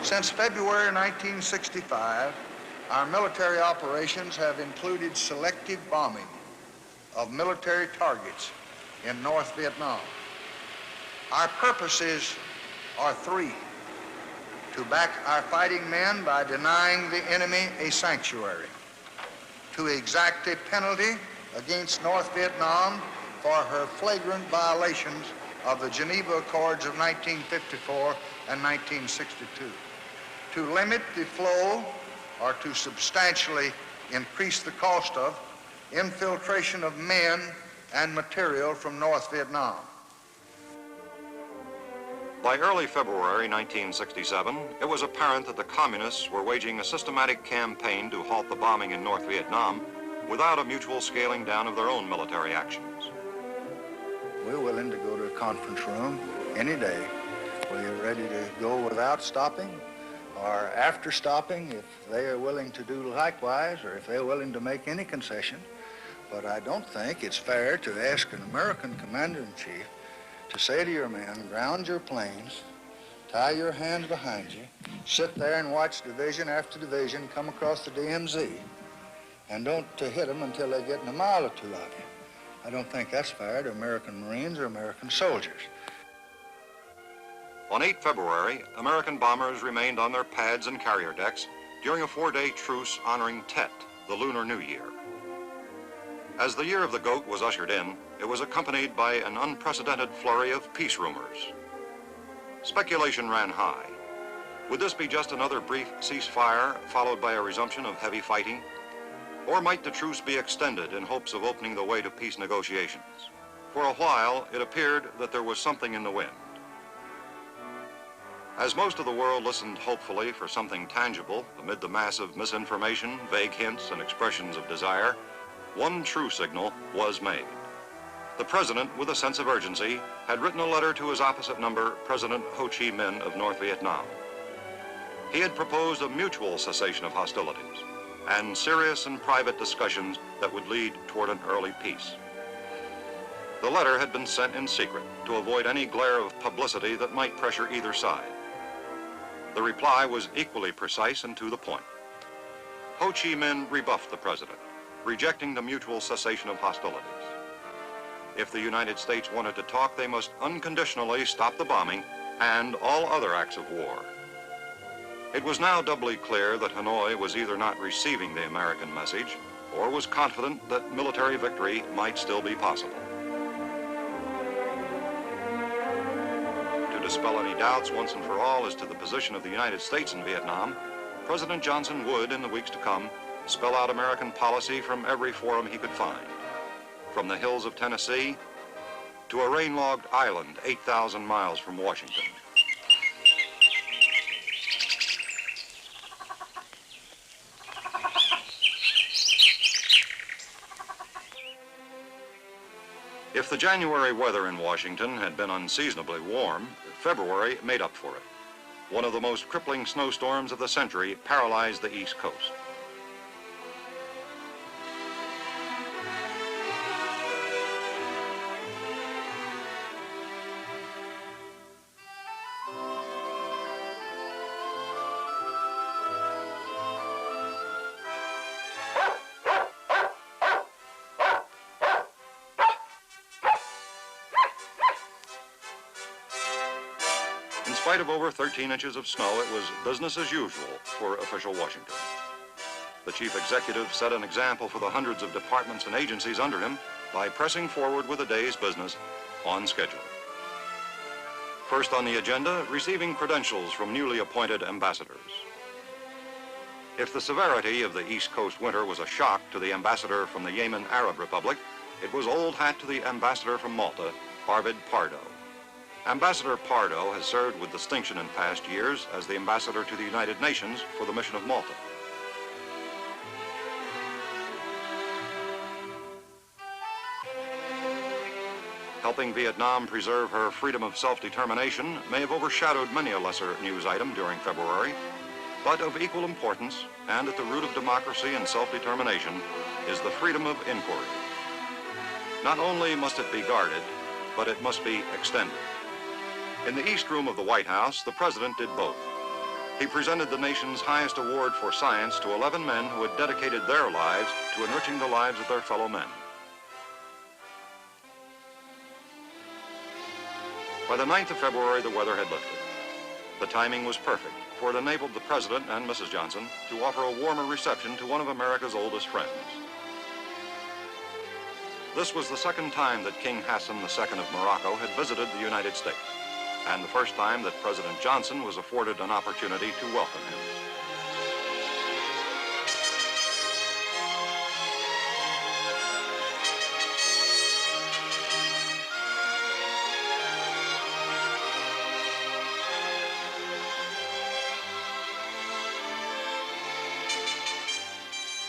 Since February 1965, our military operations have included selective bombing of military targets in North Vietnam. Our purposes are three: to back our fighting men by denying the enemy a sanctuary, to exact a penalty against North Vietnam for her flagrant violations of the Geneva Accords of 1954 and 1962, to limit the flow or to substantially increase the cost of infiltration of men and material from North Vietnam. By early February 1967, it was apparent that the communists were waging a systematic campaign to halt the bombing in North Vietnam without a mutual scaling down of their own military actions. We're willing to go to a conference room any day. We're ready to go without stopping or after stopping if they are willing to do likewise or if they're willing to make any concession. But I don't think it's fair to ask an American commander-in-chief to say to your men, ground your planes, tie your hands behind you, sit there and watch division after division come across the DMZ, and don't hit them until they're getting a mile or two of you. I don't think that's fair to American Marines or American soldiers. On 8 February, American bombers remained on their pads and carrier decks during a 4-day truce honoring Tet, the Lunar New Year. As the Year of the Goat was ushered in, it was accompanied by an unprecedented flurry of peace rumors. Speculation ran high. Would this be just another brief ceasefire followed by a resumption of heavy fighting? Or might the truce be extended in hopes of opening the way to peace negotiations? For a while, it appeared that there was something in the wind. As most of the world listened hopefully for something tangible amid the mass of misinformation, vague hints, and expressions of desire, one true signal was made. The president, with a sense of urgency, had written a letter to his opposite number, President Ho Chi Minh of North Vietnam. He had proposed a mutual cessation of hostilities and serious and private discussions that would lead toward an early peace. The letter had been sent in secret to avoid any glare of publicity that might pressure either side. The reply was equally precise and to the point. Ho Chi Minh rebuffed the president, rejecting the mutual cessation of hostilities. If the United States wanted to talk, they must unconditionally stop the bombing and all other acts of war. It was now doubly clear that Hanoi was either not receiving the American message or was confident that military victory might still be possible. To dispel any doubts once and for all as to the position of the United States in Vietnam, President Johnson would, in the weeks to come, spell out American policy from every forum he could find, from the hills of Tennessee to a rain-logged island 8,000 miles from Washington. If the January weather in Washington had been unseasonably warm, February made up for it. One of the most crippling snowstorms of the century paralyzed the East Coast. In spite of over 13 inches of snow, it was business as usual for official Washington. The chief executive set an example for the hundreds of departments and agencies under him by pressing forward with the day's business on schedule. First on the agenda, receiving credentials from newly appointed ambassadors. If the severity of the East Coast winter was a shock to the ambassador from the Yemen Arab Republic, it was old hat to the ambassador from Malta, Arvid Pardo. Ambassador Pardo has served with distinction in past years as the ambassador to the United Nations for the mission of Malta. Helping Vietnam preserve her freedom of self-determination may have overshadowed many a lesser news item during February, but of equal importance and at the root of democracy and self-determination is the freedom of inquiry. Not only must it be guarded, but it must be extended. In the East Room of the White House, the president did both. He presented the nation's highest award for science to 11 men who had dedicated their lives to enriching the lives of their fellow men. By the 9th of February, the weather had lifted. The timing was perfect, for it enabled the President and Mrs. Johnson to offer a warmer reception to one of America's oldest friends. This was the second time that King Hassan II of Morocco had visited the United States, and the first time that President Johnson was afforded an opportunity to welcome him.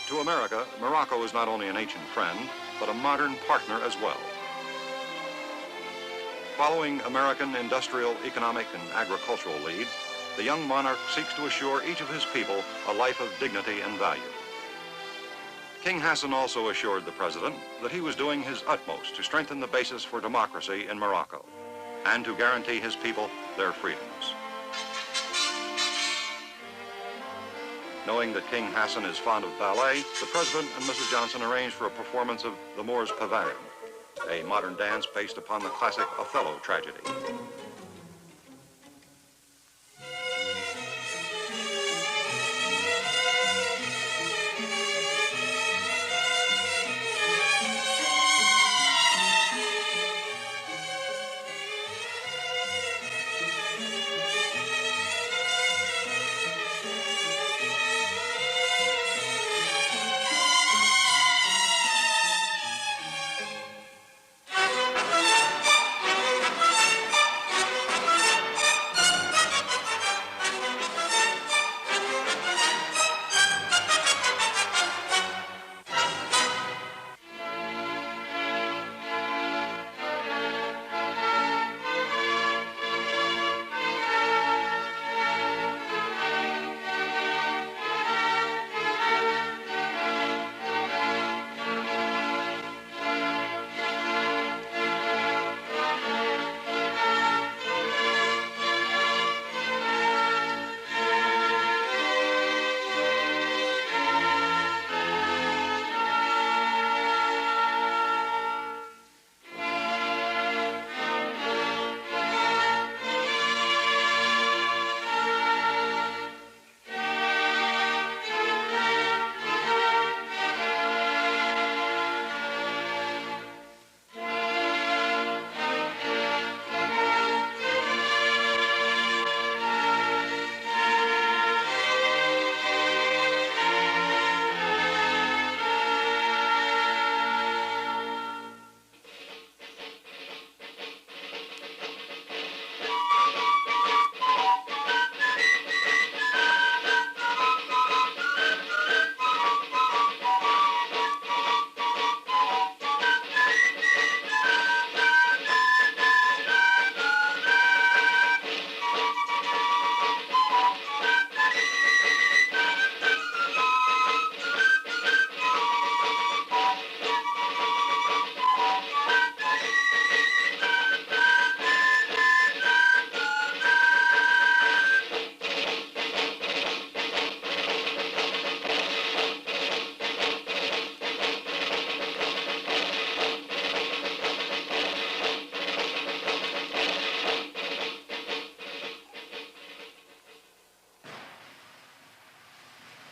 To America, Morocco is not only an ancient friend, but a modern partner as well. Following American industrial, economic, and agricultural leads, the young monarch seeks to assure each of his people a life of dignity and value. King Hassan also assured the President that he was doing his utmost to strengthen the basis for democracy in Morocco and to guarantee his people their freedoms. Knowing that King Hassan is fond of ballet, the President and Mrs. Johnson arranged for a performance of the Moor's Pavane, a modern dance based upon the classic Othello tragedy.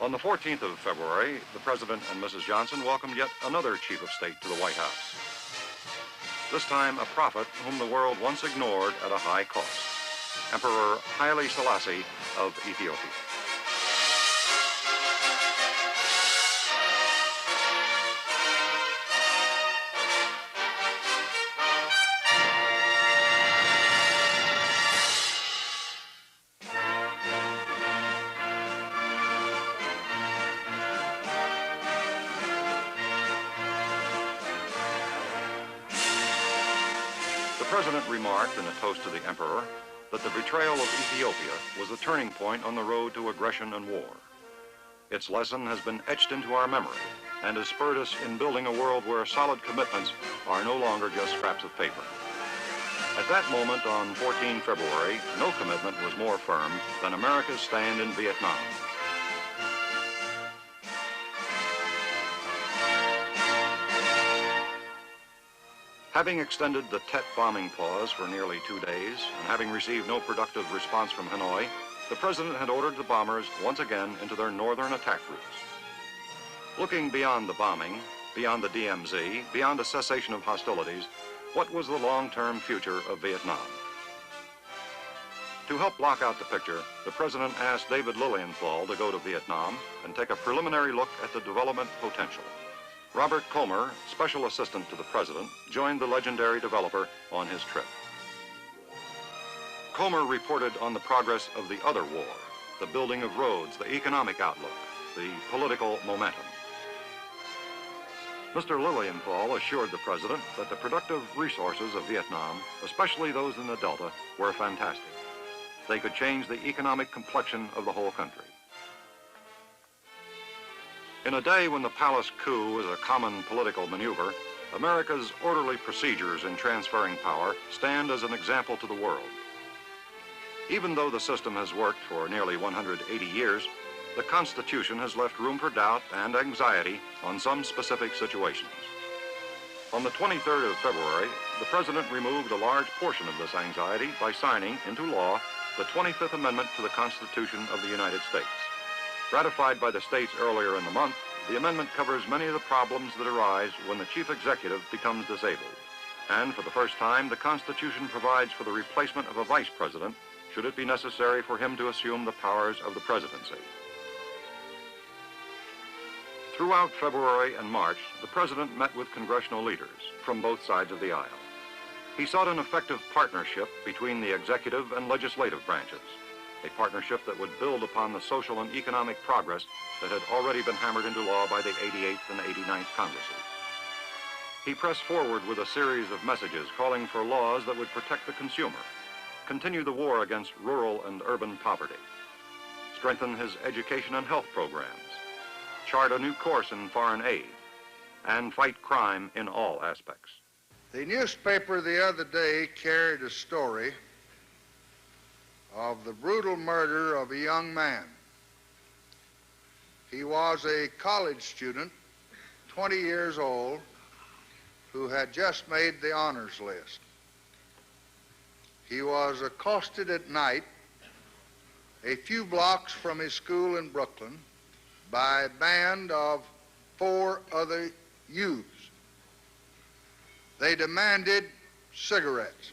On the 14th of February, the President and Mrs. Johnson welcomed yet another chief of state to the White House. This time, a prophet whom the world once ignored at a high cost, Emperor Haile Selassie of Ethiopia. The President remarked in a toast to the Emperor that the betrayal of Ethiopia was a turning point on the road to aggression and war. Its lesson has been etched into our memory and has spurred us in building a world where solid commitments are no longer just scraps of paper. At that moment on 14 February, no commitment was more firm than America's stand in Vietnam. Having extended the Tet bombing pause for nearly 2 days, and having received no productive response from Hanoi, the President had ordered the bombers once again into their northern attack routes. Looking beyond the bombing, beyond the DMZ, beyond a cessation of hostilities, what was the long-term future of Vietnam? To help block out the picture, the President asked David Lilienthal to go to Vietnam and take a preliminary look at the development potential. Robert Comer, special assistant to the President, joined the legendary developer on his trip. Comer reported on the progress of the other war, the building of roads, the economic outlook, the political momentum. Mr. Lilienthal assured the President that the productive resources of Vietnam, especially those in the Delta, were fantastic. They could change the economic complexion of the whole country. In a day when the palace coup is a common political maneuver, America's orderly procedures in transferring power stand as an example to the world. Even though the system has worked for nearly 180 years, the Constitution has left room for doubt and anxiety on some specific situations. On the 23rd of February, the President removed a large portion of this anxiety by signing into law the 25th Amendment to the Constitution of the United States. Ratified by the states earlier in the month, the amendment covers many of the problems that arise when the chief executive becomes disabled. And for the first time, the Constitution provides for the replacement of a vice president should it be necessary for him to assume the powers of the presidency. Throughout February and March, the President met with congressional leaders from both sides of the aisle. He sought an effective partnership between the executive and legislative branches, a partnership that would build upon the social and economic progress that had already been hammered into law by the 88th and 89th Congresses. He pressed forward with a series of messages calling for laws that would protect the consumer, continue the war against rural and urban poverty, strengthen his education and health programs, chart a new course in foreign aid, and fight crime in all aspects. The newspaper the other day carried a story of the brutal murder of a young man. He was a college student, 20 years old, who had just made the honors list. He was accosted at night a few blocks from his school in Brooklyn by a band of 4 other youths. They demanded cigarettes.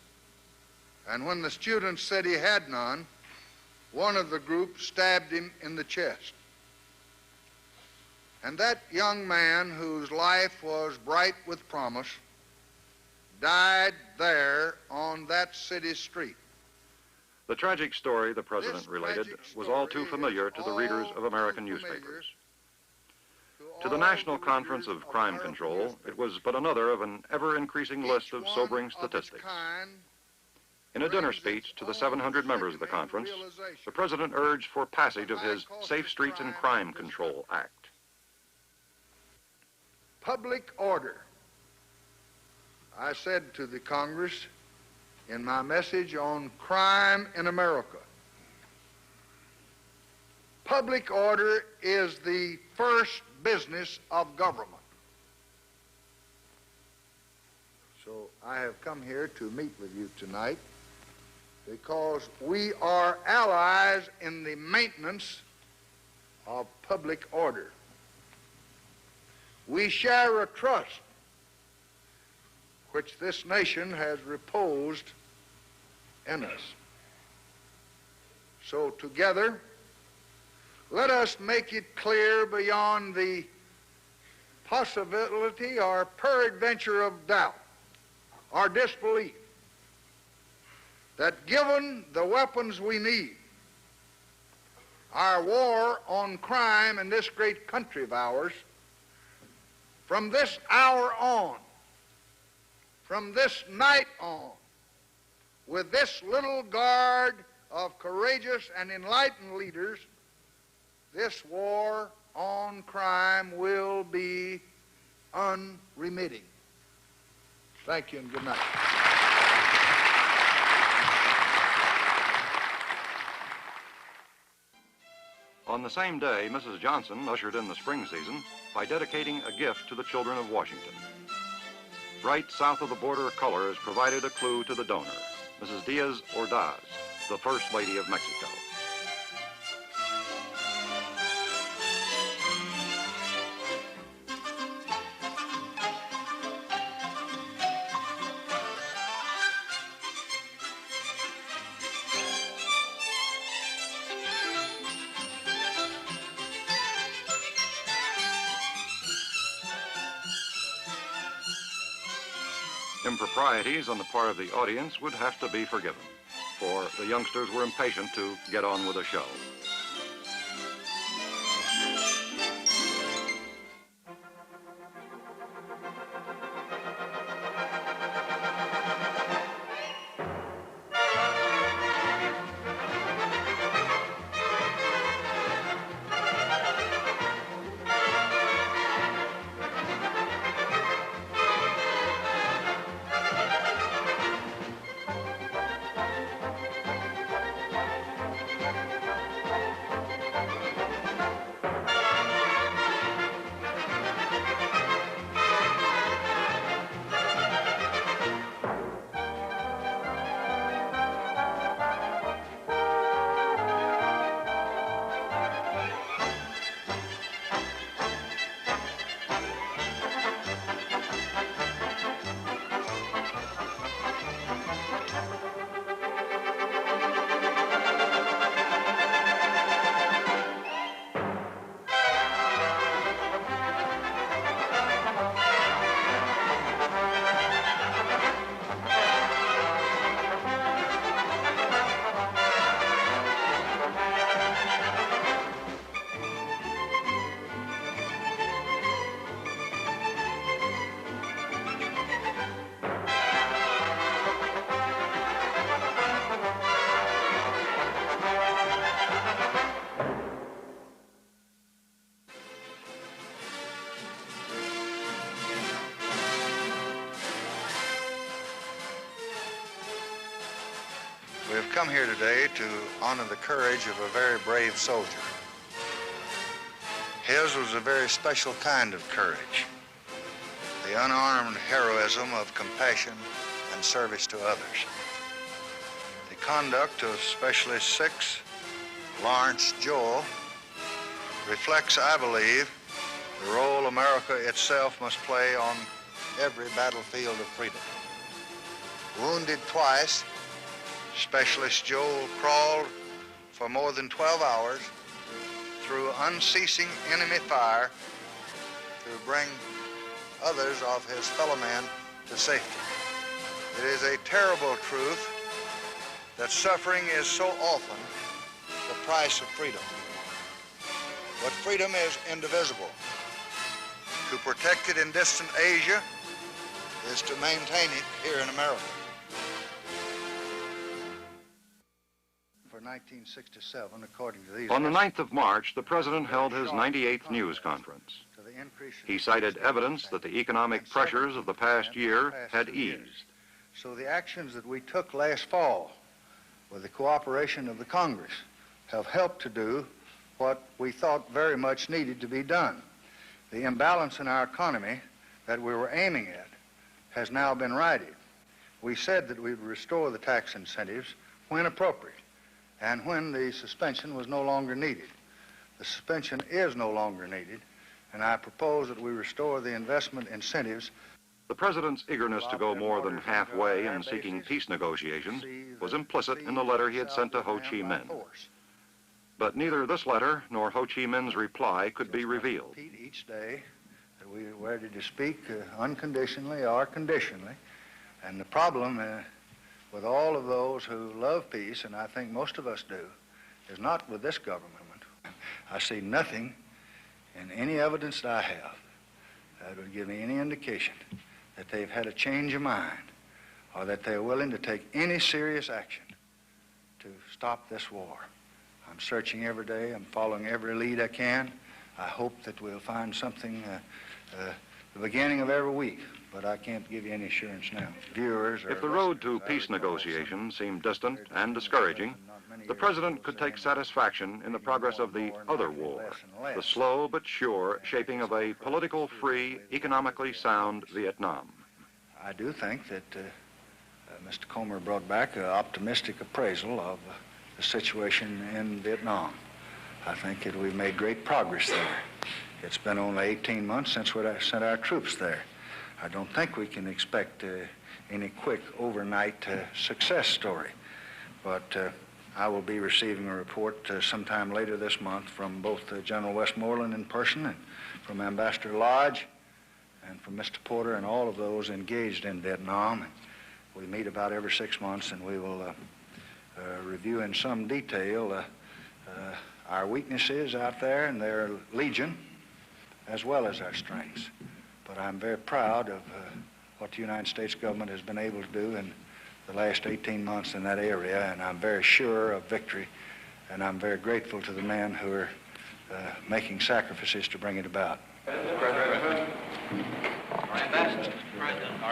And when the student said he had none, one of the group stabbed him in the chest. And that young man, whose life was bright with promise, died there on that city street. The tragic story the President related was all too familiar to the readers of American newspapers. To the National Conference of Crime Control, it was but another of an ever-increasing list of sobering statistics. In a dinner speech to the 700 members of the conference, the President urged for passage of his Safe Streets and Crime Control Act. Public order. I said to the Congress in my message on crime in America, public order is the first business of government. So I have come here to meet with you tonight because we are allies in the maintenance of public order. We share a trust which this nation has reposed in us. So together, let us make it clear beyond the possibility or peradventure of doubt or disbelief that given the weapons we need, our war on crime in this great country of ours, from this hour on, from this night on, with this little guard of courageous and enlightened leaders, this war on crime will be unremitting. Thank you and good night. On the same day, Mrs. Johnson ushered in the spring season by dedicating a gift to the children of Washington. Right south of the border colors provided a clue to the donor, Mrs. Diaz Ordaz, the First Lady of Mexico. Improprieties on the part of the audience would have to be forgiven, for the youngsters were impatient to get on with the show. We have come here today to honor the courage of a very brave soldier. His was a very special kind of courage, the unarmed heroism of compassion and service to others. The conduct of Specialist 6, Lawrence Joel, reflects, I believe, the role America itself must play on every battlefield of freedom. Wounded twice, Specialist Joel crawled for more than 12 hours through unceasing enemy fire to bring others of his fellow men to safety. It is a terrible truth that suffering is so often the price of freedom. But freedom is indivisible. To protect it in distant Asia is to maintain it here in America. For 1967, according to these... On the 9th of March, the President held his 98th news conference. He cited evidence that the economic pressures of the past year had eased. So the actions that we took last fall, with the cooperation of the Congress, have helped to do what we thought very much needed to be done. The imbalance in our economy that we were aiming at has now been righted. We said that we would restore the tax incentives when appropriate and when the suspension was no longer needed. The suspension is no longer needed, and I propose that we restore the investment incentives. The President's eagerness to go more than halfway in seeking peace negotiations was implicit in the letter he had sent to Ho Chi Minh. But neither this letter nor Ho Chi Minh's reply could be revealed. Each day that we are ready to speak unconditionally or conditionally, and the problem with all of those who love peace, and I think most of us do, is not with this government. I see nothing in any evidence that I have that would give me any indication that they've had a change of mind or that they're willing to take any serious action to stop this war. I'm searching every day. I'm following every lead I can. I hope that we'll find something the beginning of every week, but I can't give you any assurance now. Viewers If the road to peace negotiations seemed distant and discouraging, the President could take satisfaction in the progress of the other war, the slow but sure shaping of a political-free, economically sound Vietnam. I do think that Mr. Comer brought back an optimistic appraisal of the situation in Vietnam. I think that we've made great progress there. It's been only 18 months since we sent our troops there. I don't think we can expect any quick overnight success story, but I will be receiving a report sometime later this month from both General Westmoreland in person and from Ambassador Lodge and from Mr. Porter and all of those engaged in Vietnam. We meet about every 6 months, and we will review in some detail our weaknesses out there and their legion, as well as our strengths. But I'm very proud of what the United States government has been able to do in the last 18 months in that area, and I'm very sure of victory, and I'm very grateful to the men who are making sacrifices to bring it about. Our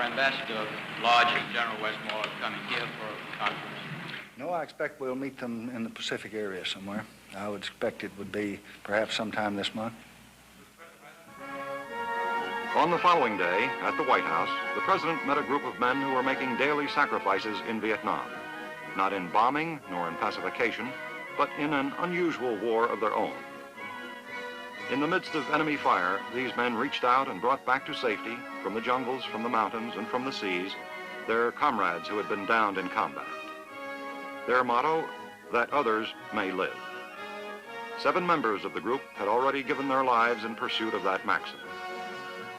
Ambassador Lodge and General Westmoreland coming here for a conference. No, I expect we'll meet them in the Pacific area somewhere. I would expect it would be perhaps sometime this month. On the following day, at the White House, the President met a group of men who were making daily sacrifices in Vietnam, not in bombing nor in pacification, but in an unusual war of their own. In the midst of enemy fire, these men reached out and brought back to safety, from the jungles, from the mountains, and from the seas, their comrades who had been downed in combat. Their motto, that others may live. 7 members of the group had already given their lives in pursuit of that maxim.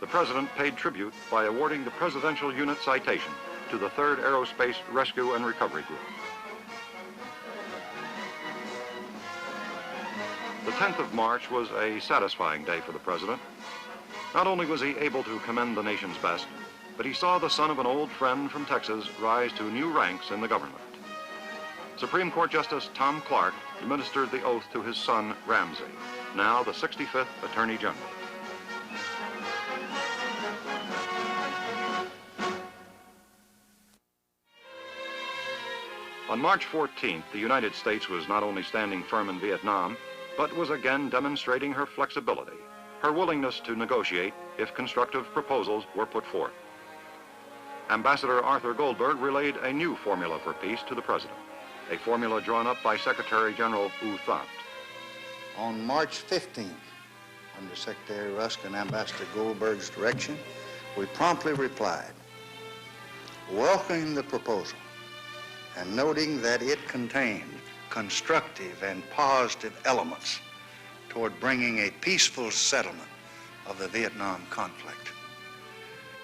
The President paid tribute by awarding the Presidential Unit Citation to the 3rd Aerospace Rescue and Recovery Group. The 10th of March was a satisfying day for the President. Not only was he able to commend the nation's best, but he saw the son of an old friend from Texas rise to new ranks in the government. Supreme Court Justice Tom Clark administered the oath to his son, Ramsey, now the 65th Attorney General. On March 14th, the United States was not only standing firm in Vietnam, but was again demonstrating her flexibility, her willingness to negotiate if constructive proposals were put forth. Ambassador Arthur Goldberg relayed a new formula for peace to the President, a formula drawn up by Secretary General U Thant. On March 15th, under Secretary Rusk and Ambassador Goldberg's direction, we promptly replied, welcoming the proposal and noting that it contained constructive and positive elements toward bringing a peaceful settlement of the Vietnam conflict.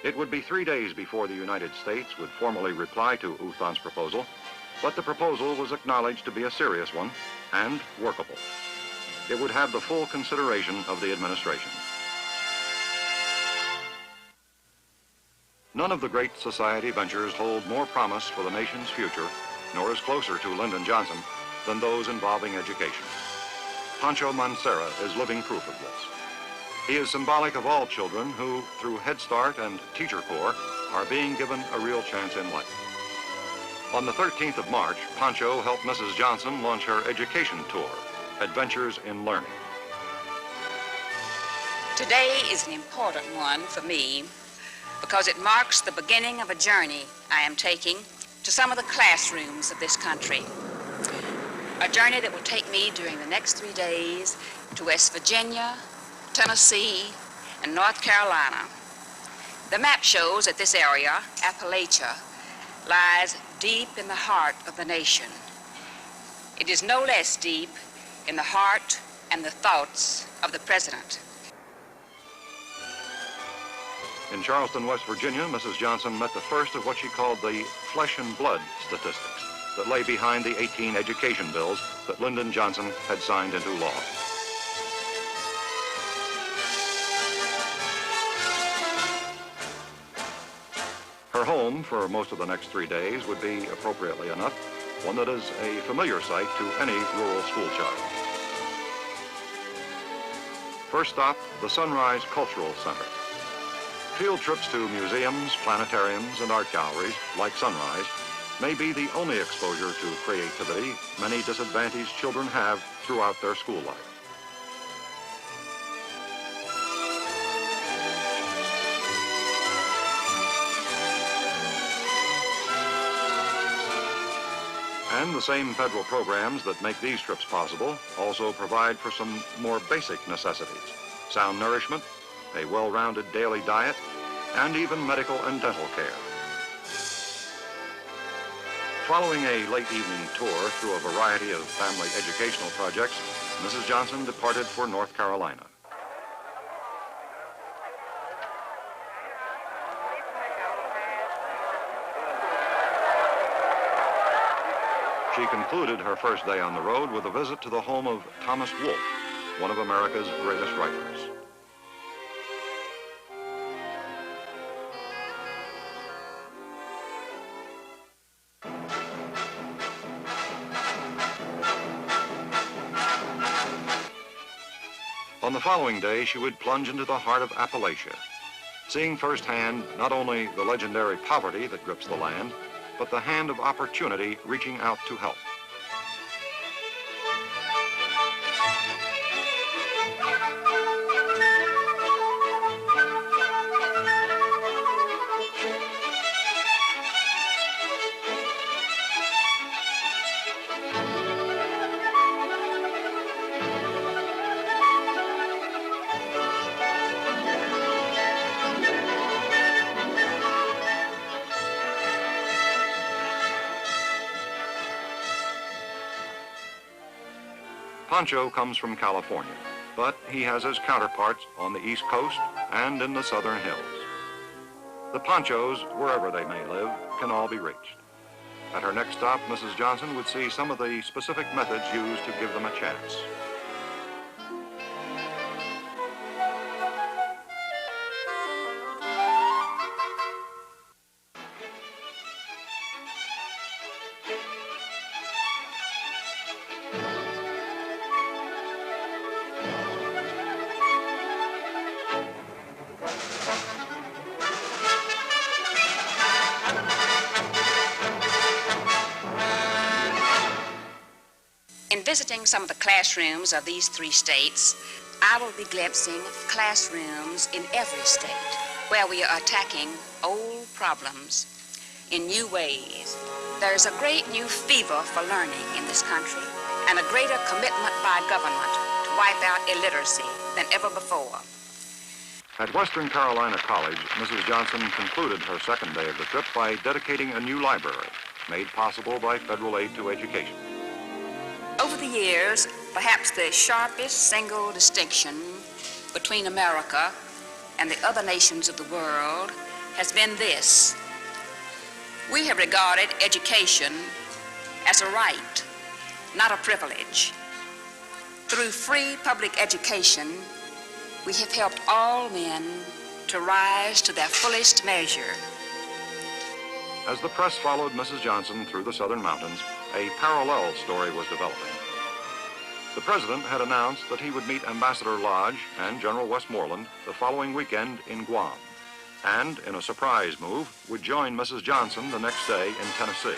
It would be 3 days before the United States would formally reply to U Thant's proposal, but the proposal was acknowledged to be a serious one and workable. It would have the full consideration of the administration. None of the great society ventures hold more promise for the nation's future, nor is closer to Lyndon Johnson, than those involving education. Pancho Mancera is living proof of this. He is symbolic of all children who, through Head Start and Teacher Corps, are being given a real chance in life. On the 13th of March, Pancho helped Mrs. Johnson launch her education tour, Adventures in Learning. Today is an important one for me because it marks the beginning of a journey I am taking to some of the classrooms of this country. A journey that will take me during the next 3 days to West Virginia, Tennessee, and North Carolina. The map shows that this area, Appalachia, lies deep in the heart of the nation. It is no less deep in the heart and the thoughts of the President. In Charleston, West Virginia, Mrs. Johnson met the first of what she called the flesh and blood statistics that lay behind the 18 education bills that Lyndon Johnson had signed into law. Her home for most of the next 3 days would be, appropriately enough, one that is a familiar sight to any rural school child. First stop, the Sunrise Cultural Center. Field trips to museums, planetariums, and art galleries, like Sunrise, may be the only exposure to creativity many disadvantaged children have throughout their school life. And the same federal programs that make these trips possible also provide for some more basic necessities: sound nourishment, a well-rounded daily diet, and even medical and dental care. Following a late evening tour through a variety of family educational projects, Mrs. Johnson departed for North Carolina. She concluded her first day on the road with a visit to the home of Thomas Wolfe, one of America's greatest writers. On the following day, she would plunge into the heart of Appalachia, seeing firsthand not only the legendary poverty that grips the land, but the hand of opportunity reaching out to help. Pancho comes from California, but he has his counterparts on the East Coast and in the southern hills. The Panchos, wherever they may live, can all be reached. At her next stop, Mrs. Johnson would see some of the specific methods used to give them a chance. In visiting some of the classrooms of these three states, I will be glimpsing classrooms in every state where we are attacking old problems in new ways. There is a great new fever for learning in this country and a greater commitment by government to wipe out illiteracy than ever before. At Western Carolina College, Mrs. Johnson concluded her second day of the trip by dedicating a new library, made possible by federal aid to education. Over the years, perhaps the sharpest single distinction between America and the other nations of the world has been this: we have regarded education as a right, not a privilege. Through free public education, we have helped all men to rise to their fullest measure. As the press followed Mrs. Johnson through the southern mountains, a parallel story was developing. The president had announced that he would meet Ambassador Lodge and General Westmoreland the following weekend in Guam, and in a surprise move would join Mrs. Johnson the next day in Tennessee.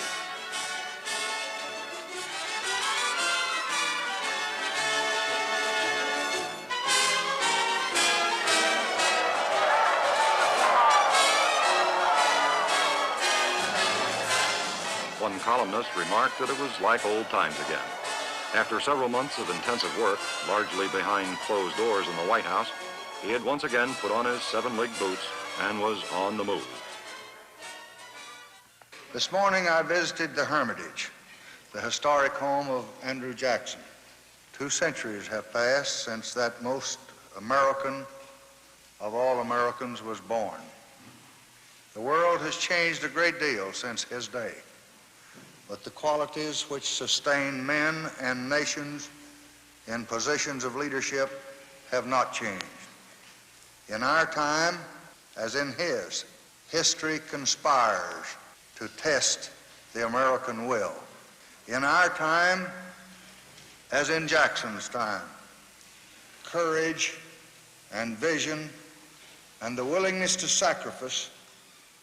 One columnist remarked that it was like old times again. After several months of intensive work, largely behind closed doors in the White House, he had once again put on his 7-league boots and was on the move. This morning I visited the Hermitage, the historic home of Andrew Jackson. 2 centuries have passed since that most American of all Americans was born. The world has changed a great deal since his day, but the qualities which sustain men and nations in positions of leadership have not changed. In our time, as in his, history conspires to test the American will. In our time, as in Jackson's time, courage and vision and the willingness to sacrifice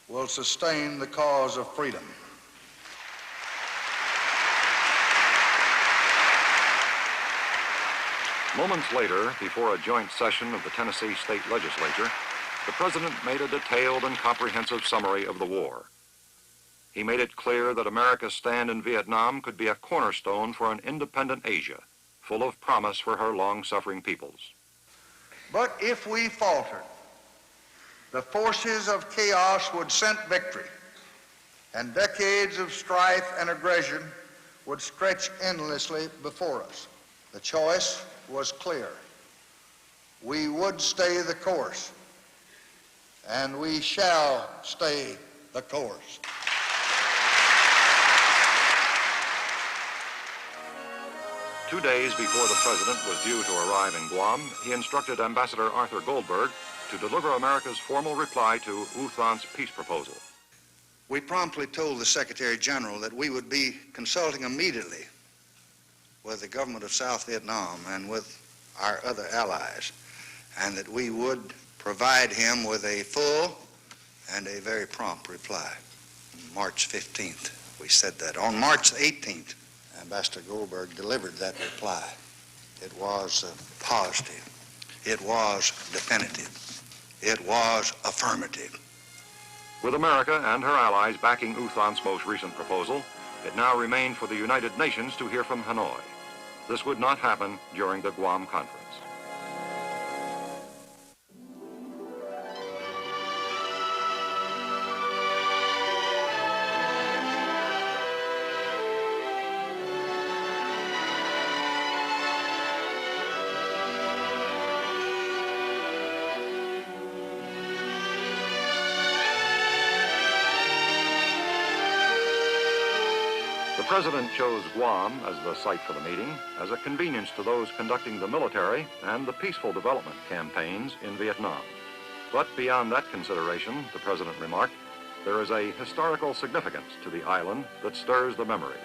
will sustain the cause of freedom. Moments later, before a joint session of the Tennessee State Legislature, the President made a detailed and comprehensive summary of the war. He made it clear that America's stand in Vietnam could be a cornerstone for an independent Asia, full of promise for her long-suffering peoples. But if we faltered, the forces of chaos would scent victory, and decades of strife and aggression would stretch endlessly before us. The choice was clear. We would stay the course, and we shall stay the course. Two days before the President was due to arrive in Guam, he instructed Ambassador Arthur Goldberg to deliver America's formal reply to U Thant's peace proposal. We promptly told the Secretary General that we would be consulting immediately with the government of South Vietnam and with our other allies, and that we would provide him with a full and a very prompt reply. March 15th, we said that. On March 18th, Ambassador Goldberg delivered that reply. It was positive. It was definitive. It was affirmative. With America and her allies backing U Thant's most recent proposal, it now remained for the United Nations to hear from Hanoi. This would not happen during the Guam Conference. The President chose Guam as the site for the meeting as a convenience to those conducting the military and the peaceful development campaigns in Vietnam. But beyond that consideration, the President remarked, there is a historical significance to the island that stirs the memories.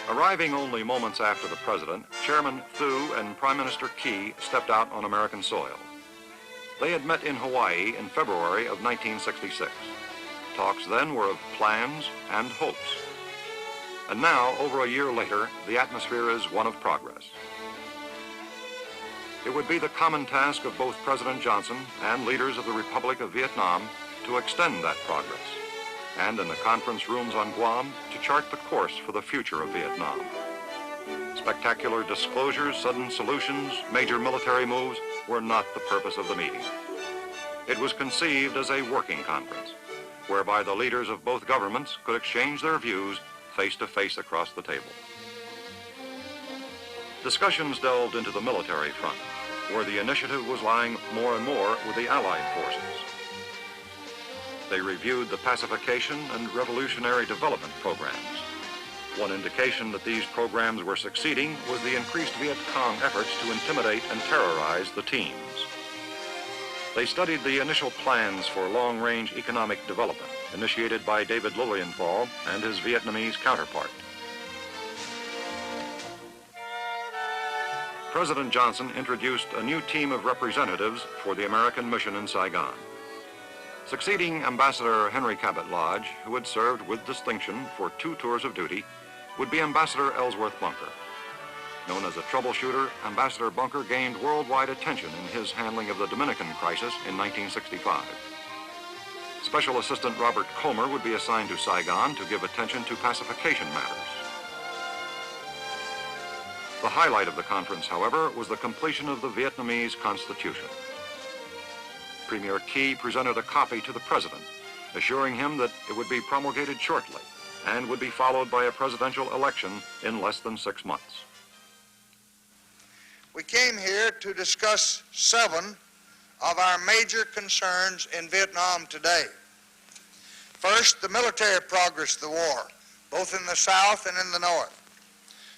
Arriving only moments after the President, Chairman Thieu and Prime Minister Key stepped out on American soil. They had met in Hawaii in February of 1966. Talks then were of plans and hopes. And now, over a year later, the atmosphere is one of progress. It would be the common task of both President Johnson and leaders of the Republic of Vietnam to extend that progress, and in the conference rooms on Guam, to chart the course for the future of Vietnam. Spectacular disclosures, sudden solutions, major military moves were not the purpose of the meeting. It was conceived as a working conference, whereby the leaders of both governments could exchange their views face to face across the table. Discussions delved into the military front, where the initiative was lying more and more with the Allied forces. they reviewed the pacification and revolutionary development programs. One indication that these programs were succeeding was the increased Viet Cong efforts to intimidate and terrorize the teams. They studied the initial plans for long-range economic development initiated by David Lilienthal and his Vietnamese counterpart. President Johnson introduced a new team of representatives for the American mission in Saigon. Succeeding Ambassador Henry Cabot Lodge, who had served with distinction for 2 tours of duty, would be Ambassador Ellsworth Bunker. Known as a troubleshooter, Ambassador Bunker gained worldwide attention in his handling of the Dominican crisis in 1965. Special Assistant Robert Comer would be assigned to Saigon to give attention to pacification matters. The highlight of the conference, however, was the completion of the Vietnamese Constitution. Premier Key presented a copy to the President, assuring him that it would be promulgated shortly and would be followed by a presidential election in less than 6 months. We came here to discuss 7 of our major concerns in Vietnam today. First, the military progress of the war, both in the South and in the North.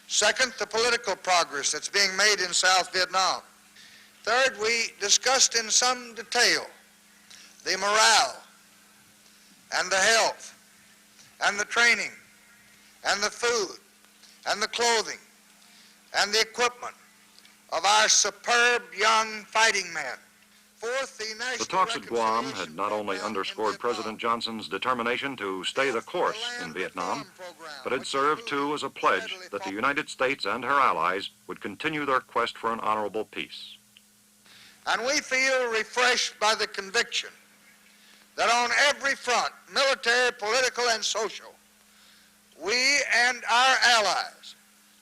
Second, the political progress that's being made in South Vietnam. Third, we discussed in some detail the morale and the health and the training and the food and the clothing and the equipment of our superb young fighting men. Fourth, the talks at Guam had not only underscored President Johnson's determination to stay the course in Vietnam, but had served, too, as a pledge that the United States and her allies would continue their quest for an honorable peace. And we feel refreshed by the conviction that on every front, military, political, and social, we and our allies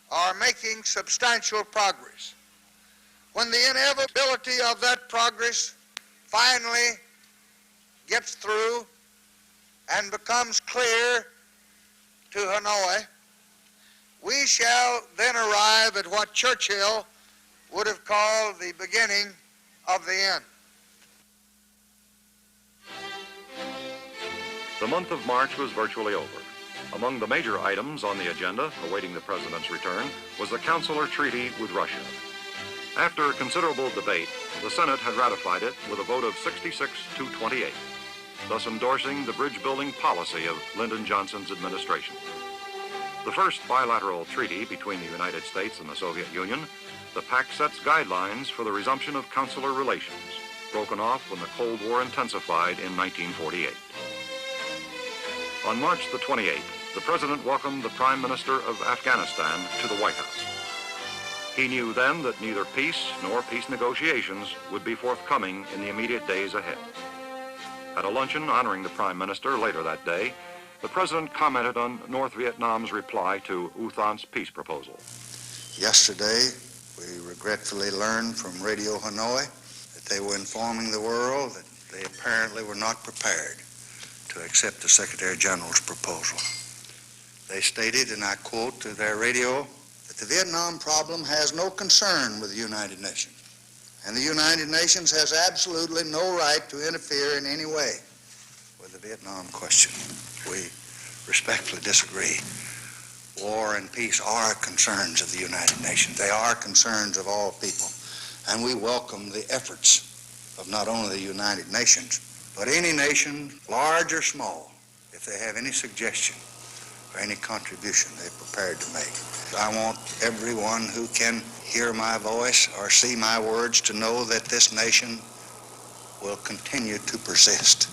are making substantial progress. When the inevitability of that progress finally gets through and becomes clear to Hanoi, we shall then arrive at what Churchill would have called the beginning of the end. The month of March was virtually over. Among the major items on the agenda awaiting the President's return was the Consular Treaty with Russia. After considerable debate, the Senate had ratified it with a vote of 66 to 28, thus endorsing the bridge-building policy of Lyndon Johnson's administration. The first bilateral treaty between the United States and the Soviet Union, the pact sets guidelines for the resumption of consular relations, broken off when the Cold War intensified in 1948. On March the 28th, the President welcomed the Prime Minister of Afghanistan to the White House. He knew then that neither peace nor peace negotiations would be forthcoming in the immediate days ahead. At a luncheon honoring the Prime Minister later that day, the President commented on North Vietnam's reply to U Thant's peace proposal. Yesterday, we regretfully learned from Radio Hanoi that they were informing the world that they apparently were not prepared to accept the Secretary General's proposal. They stated, and I quote to their radio, that the Vietnam problem has no concern with the United Nations, and the United Nations has absolutely no right to interfere in any way with the Vietnam question. We respectfully disagree. War and peace are concerns of the United Nations. They are concerns of all people, and we welcome the efforts of not only the United Nations, but any nation, large or small, if they have any suggestion or any contribution they're prepared to make. I want everyone who can hear my voice or see my words to know that this nation will continue to persist.